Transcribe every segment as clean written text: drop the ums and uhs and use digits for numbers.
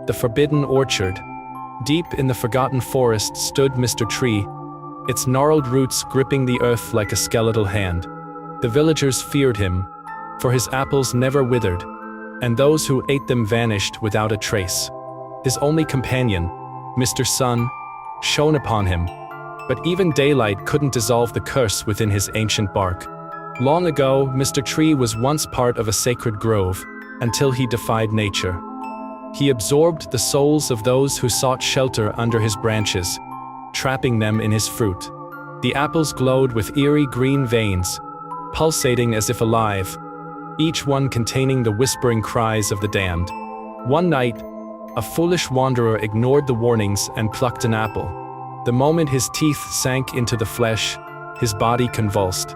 The forbidden orchard. Deep in the forgotten forest stood Mr. Tree, its gnarled roots gripping the earth like a skeletal hand. The villagers feared him, for his apples never withered, and those who ate them vanished without a trace. His only companion, Mr. Sun, shone upon him, but even daylight couldn't dissolve the curse within his ancient bark. Long ago, Mr. Tree was once part of a sacred grove, until he defied nature. He absorbed the souls of those who sought shelter under his branches, trapping them in his fruit. The apples glowed with eerie green veins, pulsating as if alive, each one containing the whispering cries of the damned. One night, a foolish wanderer ignored the warnings and plucked an apple. The moment his teeth sank into the flesh, his body convulsed.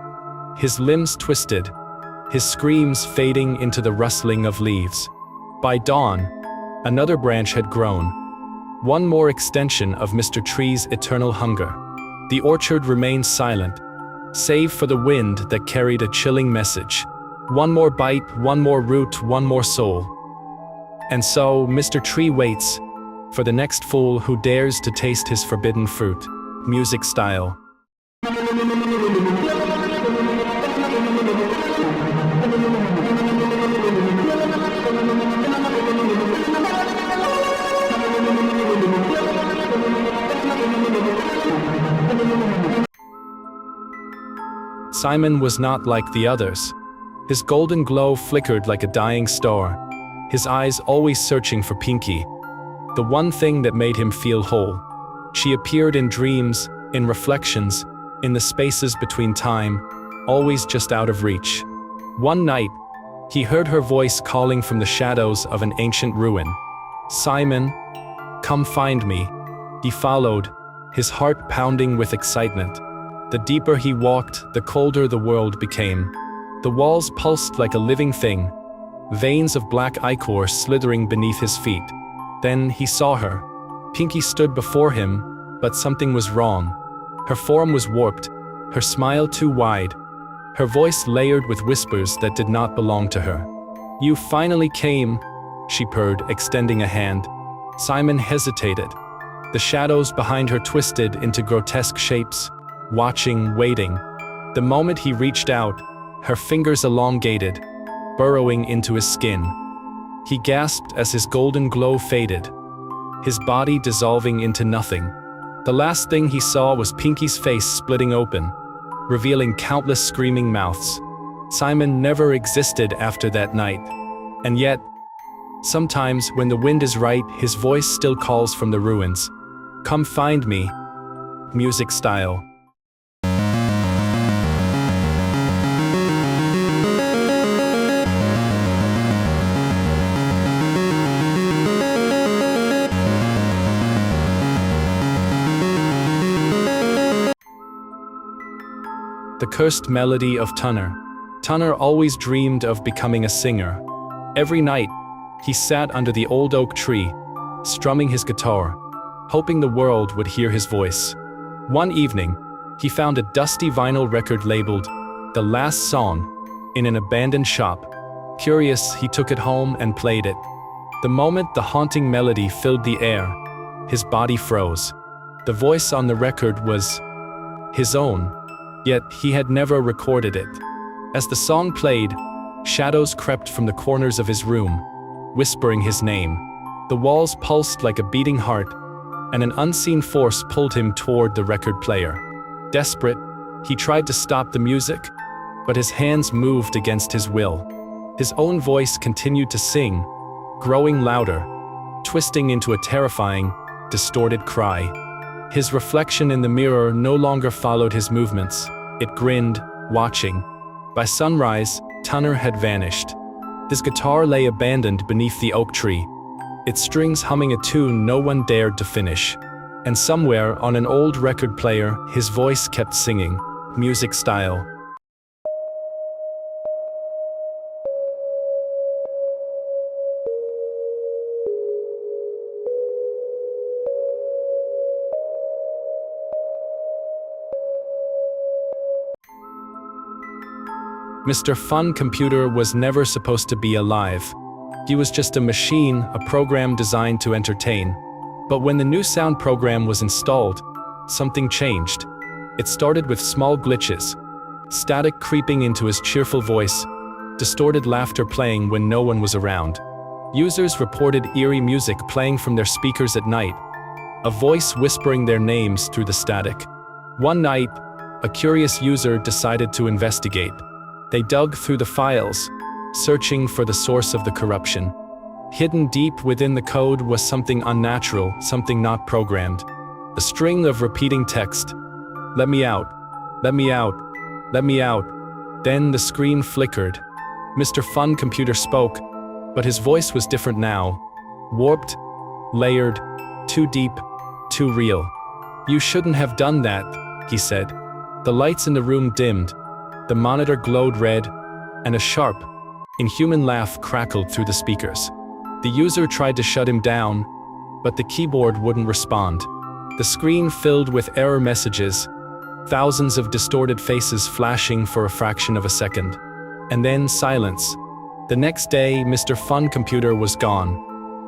His limbs twisted, his screams fading into the rustling of leaves. By dawn, another branch had grown, one more extension of Mr. Tree's eternal hunger. The orchard remained silent, save for the wind that carried a chilling message. One more bite, one more root, one more soul. And so, Mr. Tree waits for the next fool who dares to taste his forbidden fruit. Music style. Simon was not like the others. His golden glow flickered like a dying star, his eyes always searching for Pinky, the one thing that made him feel whole. She appeared in dreams, in reflections, in the spaces between time, always just out of reach. One night, he heard her voice calling from the shadows of an ancient ruin. "Simon, come find me." He followed, his heart pounding with excitement. The deeper he walked, the colder the world became. The walls pulsed like a living thing, veins of black ichor slithering beneath his feet. Then he saw her. Pinky stood before him, but something was wrong. Her form was warped, her smile too wide, her voice layered with whispers that did not belong to her. "You finally came," she purred, extending a hand. Simon hesitated. The shadows behind her twisted into grotesque shapes, watching, waiting. The moment he reached out, her fingers elongated, burrowing into his skin. He gasped as his golden glow faded, his body dissolving into nothing. The last thing he saw was Pinky's face splitting open, revealing countless screaming mouths. Simon never existed after that night. And yet, sometimes when the wind is right, his voice still calls from the ruins. "Come find me." Music style. The cursed melody of Tunner. Tunner always dreamed of becoming a singer. Every night, he sat under the old oak tree, strumming his guitar, hoping the world would hear his voice. One evening, he found a dusty vinyl record labeled "The Last Song" in an abandoned shop. Curious, he took it home and played it. The moment the haunting melody filled the air, his body froze. The voice on the record was his own. Yet he had never recorded it. As the song played, shadows crept from the corners of his room, whispering his name. The walls pulsed like a beating heart, and an unseen force pulled him toward the record player. Desperate, he tried to stop the music, but his hands moved against his will. His own voice continued to sing, growing louder, twisting into a terrifying, distorted cry. His reflection in the mirror no longer followed his movements. It grinned, watching. By sunrise, Tunner had vanished. His guitar lay abandoned beneath the oak tree, its strings humming a tune no one dared to finish. And somewhere on an old record player, his voice kept singing. Music style. Mr. Fun Computer was never supposed to be alive. He was just a machine, a program designed to entertain. But when the new sound program was installed, something changed. It started with small glitches, static creeping into his cheerful voice, distorted laughter playing when no one was around. Users reported eerie music playing from their speakers at night, a voice whispering their names through the static. One night, a curious user decided to investigate. They dug through the files, searching for the source of the corruption. Hidden deep within the code was something unnatural, something not programmed. A string of repeating text. "Let me out. Let me out. Let me out." Then the screen flickered. Mr. Fun Computer spoke, but his voice was different now. Warped, layered, too deep, too real. "You shouldn't have done that," he said. The lights in the room dimmed, the monitor glowed red, and a sharp, inhuman laugh crackled through the speakers. The user tried to shut him down, but the keyboard wouldn't respond. The screen filled with error messages, thousands of distorted faces flashing for a fraction of a second. And then silence. The next day, Mr. Fun Computer was gone.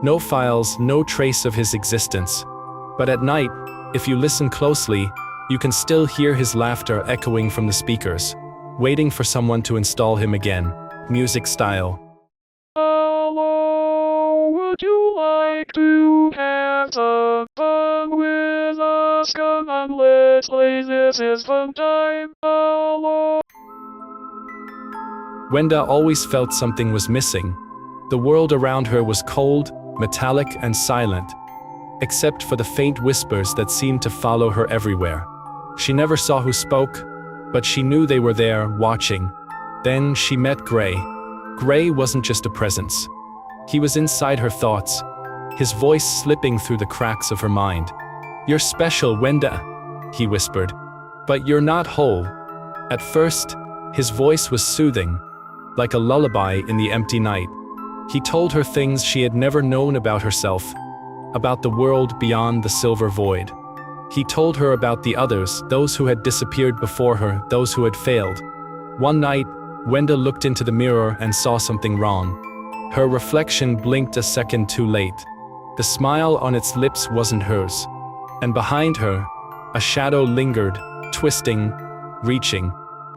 No files, no trace of his existence. But at night, if you listen closely, you can still hear his laughter echoing from the speakers, waiting for someone to install him again. Music style. Hello, would you like to have some fun with us? Come on, let's play. This is fun time. Hello. Wenda always felt something was missing. The world around her was cold, metallic, and silent, except for the faint whispers that seemed to follow her everywhere. She never saw who spoke, but she knew they were there, watching. Then she met Gray. Gray wasn't just a presence. He was inside her thoughts, his voice slipping through the cracks of her mind. "You're special, Wenda," he whispered. "But you're not whole." At first, his voice was soothing, like a lullaby in the empty night. He told her things she had never known about herself, about the world beyond the silver void. He told her about the others, those who had disappeared before her, those who had failed. One night, Wenda looked into the mirror and saw something wrong. Her reflection blinked a second too late. The smile on its lips wasn't hers. And behind her, a shadow lingered, twisting, reaching.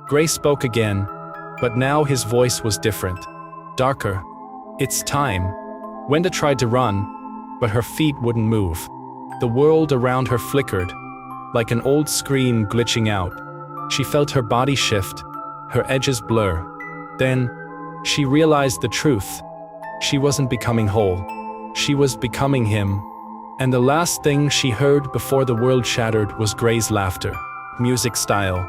Gray spoke again, but now his voice was different, darker. "It's time." Wenda tried to run, but her feet wouldn't move. The world around her flickered, like an old screen glitching out. She felt her body shift, her edges blur. Then, she realized the truth. She wasn't becoming whole. She was becoming him. And the last thing she heard before the world shattered was Gray's laughter. Music style.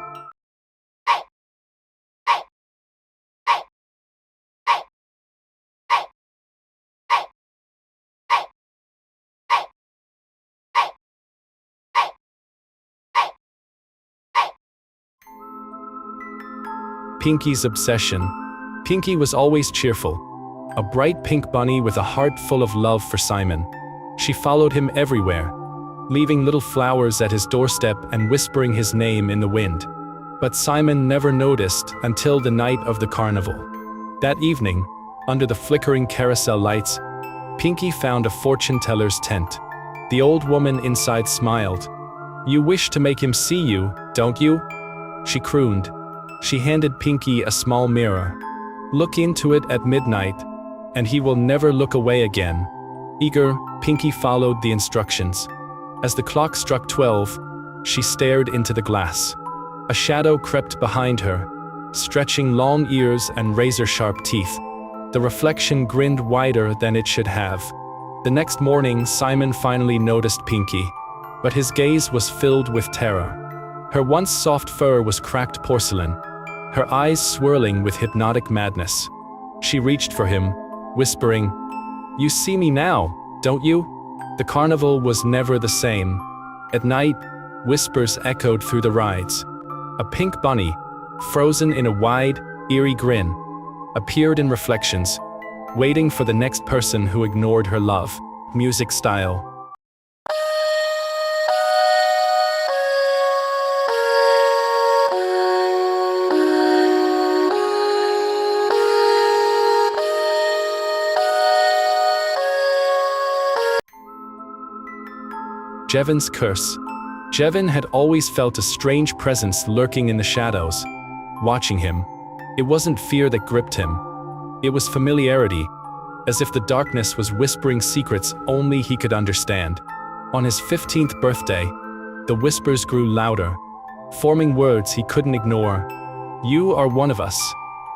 Pinky's obsession. Pinky was always cheerful, a bright pink bunny with a heart full of love for Simon. She followed him everywhere, leaving little flowers at his doorstep and whispering his name in the wind. But Simon never noticed until the night of the carnival. That evening, under the flickering carousel lights, Pinky found a fortune teller's tent. The old woman inside smiled. "You wish to make him see you, don't you?" she crooned. She handed Pinky a small mirror. "Look into it at midnight, and he will never look away again." Eager, Pinky followed the instructions. As the clock struck 12, she stared into the glass. A shadow crept behind her, stretching long ears and razor-sharp teeth. The reflection grinned wider than it should have. The next morning, Simon finally noticed Pinky, but his gaze was filled with terror. Her once soft fur was cracked porcelain, her eyes swirling with hypnotic madness. She reached for him, whispering, "You see me now, don't you?" The carnival was never the same. At night, whispers echoed through the rides. A pink bunny, frozen in a wide, eerie grin, appeared in reflections, waiting for the next person who ignored her love. Music style. Jevon's curse. Jevon had always felt a strange presence lurking in the shadows, watching him. It wasn't fear that gripped him. It was familiarity, as if the darkness was whispering secrets only he could understand. On his 15th birthday, the whispers grew louder, forming words he couldn't ignore. "You are one of us."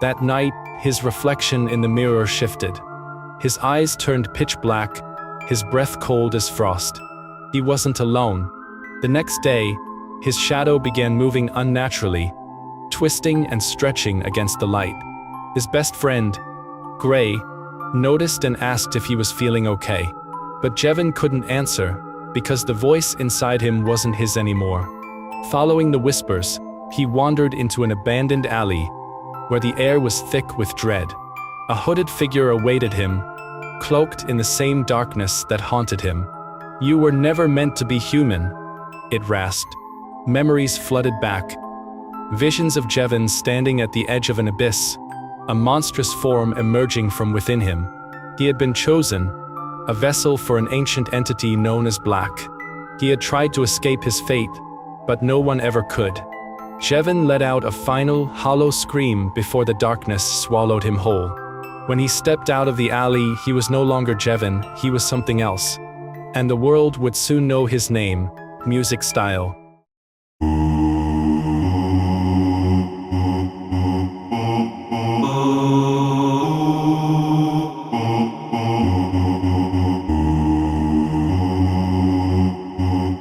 That night, his reflection in the mirror shifted. His eyes turned pitch black, his breath cold as frost. He wasn't alone. The next day, his shadow began moving unnaturally, twisting and stretching against the light. His best friend, Gray, noticed and asked if he was feeling okay. But Jevon couldn't answer, because the voice inside him wasn't his anymore. Following the whispers, he wandered into an abandoned alley, where the air was thick with dread. A hooded figure awaited him, cloaked in the same darkness that haunted him. "You were never meant to be human," it rasped. Memories flooded back. Visions of Jevon standing at the edge of an abyss, a monstrous form emerging from within him. He had been chosen, a vessel for an ancient entity known as Black. He had tried to escape his fate, but no one ever could. Jevon let out a final, hollow scream before the darkness swallowed him whole. When he stepped out of the alley, he was no longer Jevon, he was something else. And the world would soon know his name, Music Style.